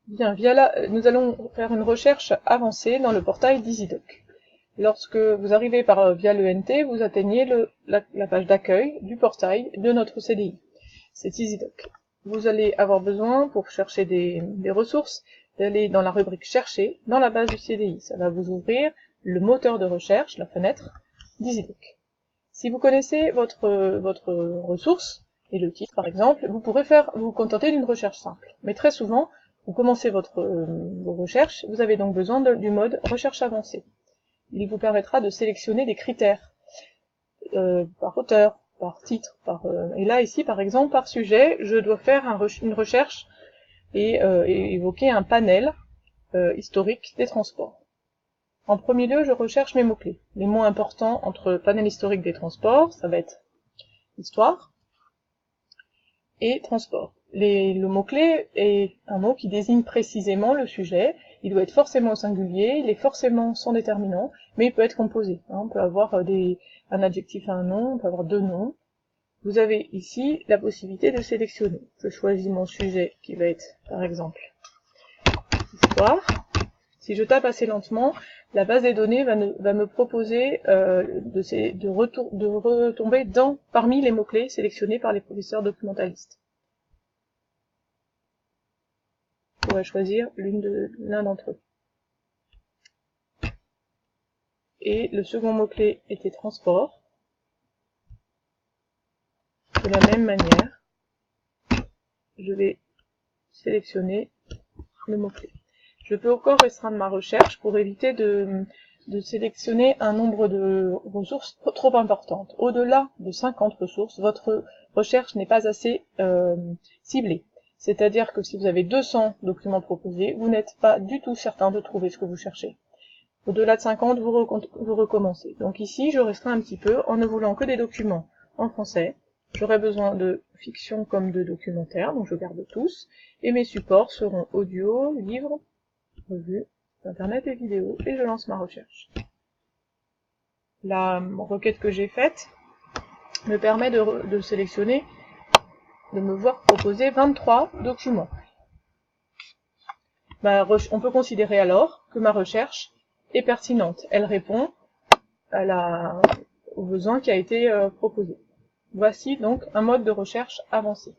Bien, nous allons faire une recherche avancée dans le portail d'EasyDoc. Lorsque vous arrivez via l'ENT, vous atteignez la page d'accueil du portail de notre CDI. C'est EasyDoc. Vous allez avoir besoin, pour chercher des ressources, d'aller dans la rubrique Chercher, dans la base du CDI. Ça va vous ouvrir le moteur de recherche, la fenêtre d'EasyDoc. Si vous connaissez votre ressource, et le titre par exemple, vous pourrez vous contenter d'une recherche simple. Mais très souvent, vous commencez vos recherches, vous avez donc besoin du mode Recherche avancée. Il vous permettra de sélectionner des critères par auteur, par titre, et là ici par exemple par sujet, je dois faire une recherche et évoquer un panel historique des transports. En premier lieu, je recherche mes mots-clés. Les mots importants entre panel historique des transports, ça va être histoire et transport. Le mot-clé est un mot qui désigne précisément le sujet. Il doit être forcément au singulier, il est forcément sans déterminant, mais il peut être composé. On peut avoir un adjectif à un nom, on peut avoir deux noms. Vous avez ici la possibilité de sélectionner. Je choisis mon sujet qui va être, par exemple, histoire. Si je tape assez lentement, la base des données va me proposer de retomber parmi les mots-clés sélectionnés par les professeurs documentalistes. Je pourrais choisir l'un d'entre eux. Et le second mot-clé était transport. De la même manière, je vais sélectionner le mot-clé. Je peux encore restreindre ma recherche pour éviter de sélectionner un nombre de ressources trop importantes. Au-delà de 50 ressources, votre recherche n'est pas assez ciblée. C'est-à-dire que si vous avez 200 documents proposés, vous n'êtes pas du tout certain de trouver ce que vous cherchez. Au-delà de 50, vous recommencez. Donc ici, je restreins un petit peu en ne voulant que des documents en français. J'aurai besoin de fiction comme de documentaire, donc je garde tous. Et mes supports seront audio, livres, revues, internet et vidéos. Et je lance ma recherche. La requête que j'ai faite me permet de sélectionner, de me voir proposer 23 documents. On peut considérer alors que ma recherche est pertinente. Elle répond au besoin qui a été proposé. Voici donc un mode de recherche avancé.